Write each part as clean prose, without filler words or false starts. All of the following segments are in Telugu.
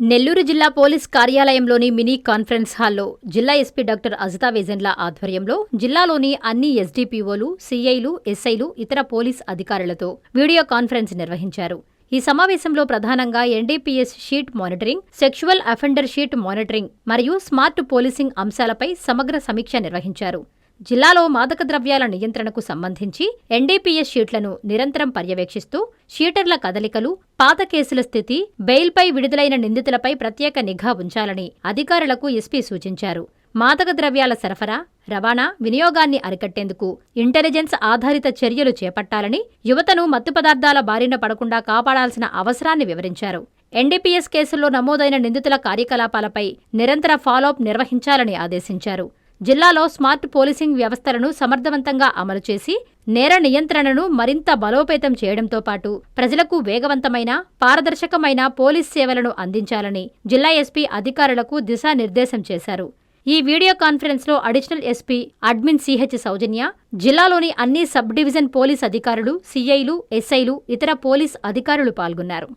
నెల్లూరు జిల్లా పోలీస్ కార్యాలయంలోని మినీ కాన్ఫరెన్స్ హాల్లో జిల్లా ఎస్పీ డాక్టర్ అజితా వేజెండ్ల ఆధ్వర్యంలో జిల్లాలోని అన్ని ఎస్డీపీఓలు, సీఐలు, ఎస్ఐలు, ఇతర పోలీస్ అధికారులతో వీడియో కాన్ఫరెన్స్ నిర్వహించారు. ఈ సమావేశంలో ప్రధానంగా NDPS sheet monitoring, sexual offender sheet monitoring మరియు స్మార్ట్ పోలీసింగ్ అంశాలపై సమగ్ర సమీక్ష నిర్వహించారు. జిల్లాలో మాదక ద్రవ్యాల నియంత్రణకు సంబంధించి ఎన్డీపీఎస్ షీట్లను నిరంతరం పర్యవేక్షిస్తూ షీటర్ల కదలికలు, పాత కేసుల స్థితి, బెయిల్పై విడుదలైన నిందితులపై ప్రత్యేక నిఘా ఉంచాలని అధికారులకు ఎస్పీ సూచించారు. మాదక ద్రవ్యాల సరఫరా, రవాణా, వినియోగాన్ని అరికట్టేందుకు ఇంటెలిజెన్స్ ఆధారిత చర్యలు చేపట్టాలని, యువతను మత్తు పదార్థాల బారిన పడకుండా కాపాడాల్సిన అవసరాన్ని వివరించారు. ఎన్డీపీఎస్ కేసుల్లో నమోదైన నిందితుల కార్యకలాపాలపై నిరంతర ఫాలోఅప్ నిర్వహించాలని ఆదేశించారు. జిల్లాలో స్మార్ట్ పోలీసింగ్ వ్యవస్థలను సమర్థవంతంగా అమలు చేసి నేర నియంత్రణను మరింత బలోపేతం చేయడంతో పాటు ప్రజలకు వేగవంతమైన, పారదర్శకమైన పోలీస్ సేవలను అందించాలని జిల్లా ఎస్పీ అధికారులకు దిశానిర్దేశం చేశారు. ఈ వీడియో కాన్ఫరెన్స్లో అడిషనల్ ఎస్పీ అడ్మిన్ సిహెచ్ సౌజన్య, జిల్లాలోని అన్ని సబ్ డివిజన్ పోలీస్ అధికారులు, సీఐలు, ఎస్ఐలు, ఇతర పోలీస్ అధికారులు పాల్గొన్నారు.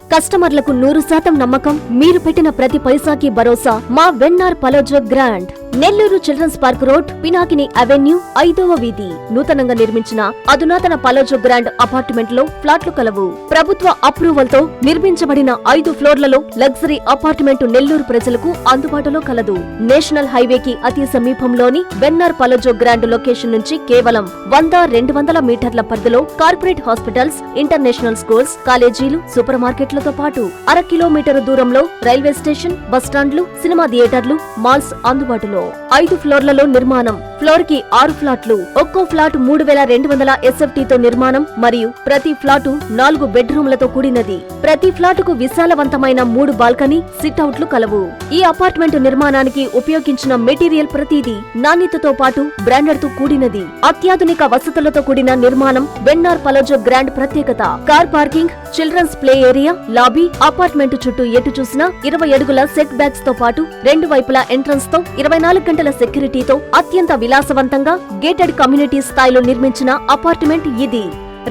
కస్టమర్లకు 100% నమ్మకం, మీరు పెట్టిన ప్రతి పైసాకి భరోసా. మా Vennar Palazzo grand, Nellore children's park road, Pinakini avenue, 5వ వీధి. నూతనంగా నిర్మించిన అధునాతన పలోజో గ్రాండ్ అపార్ట్మెంట్ లో ఫ్లాట్లు కలవు. ప్రభుత్వ అప్రూవల్ తో నిర్మించబడిన 5 ఫ్లోర్లలో లగ్జరీ అపార్ట్మెంట్ నెల్లూరు ప్రజలకు అందుబాటులో కలదు. నేషనల్ హైవేకి అతి సమీపంలోని వెన్నార్ పలోజో గ్రాండ్ లొకేషన్ నుంచి కేవలం 100-200 మీటర్ల పరిధిలో కార్పొరేట్ హాస్పిటల్స్, ఇంటర్నేషనల్ స్కూల్స్, కాలేజీలు, సూపర్ మార్కెట్లతో పాటు 1/2 కిలోమీటర్ దూరంలో రైల్వే స్టేషన్, బస్టాండ్లు, సినిమా థియేటర్లు, మాల్స్ అందుబాటులో. 5 ఫ్లోర్లలో నిర్మాణం. ఫ్లోర్ కి 6 ఫ్లాట్లు. ఒక్కో ఫ్లాట్ 3200 ఎస్ఎఫ్టీతో నిర్మాణం మరియు ప్రతి ఫ్లాటు 4 బెడ్రూమ్లతో కూడినది. ప్రతి ఫ్లాటుకు విశాలవంతమైన 3 బాల్కనీ, సిట్అవుట్లు కలవు. ఈ అపార్ట్మెంట్ నిర్మాణానికి ఉపయోగించిన మెటీరియల్ ప్రతిదీ నాణ్యతతో పాటు బ్రాండెడ్ తో కూడినది. అత్యాధునిక వసతులతో కూడిన నిర్మాణం వెన్నార్ పలోజో గ్రాండ్ ప్రత్యేకత. Car parking, children's play area, lobby, apartment చుట్టూ ఎటు చూసినా 20 అడుగుల సెట్ బ్యాక్స్ తో పాటు 2 వైపులా ఎంట్రన్స్ తో 24 గంటల సెక్యూరిటీతో అత్యంత విలాసవంతంగా గేటెడ్ కమ్యూనిటీ స్థాయిలో నిర్మించిన అపార్ట్మెంట్ ఇది.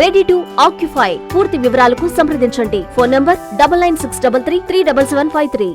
Ready to occupy. పూర్తి వివరాలకు సంప్రదించండి. Phone number 9963337753.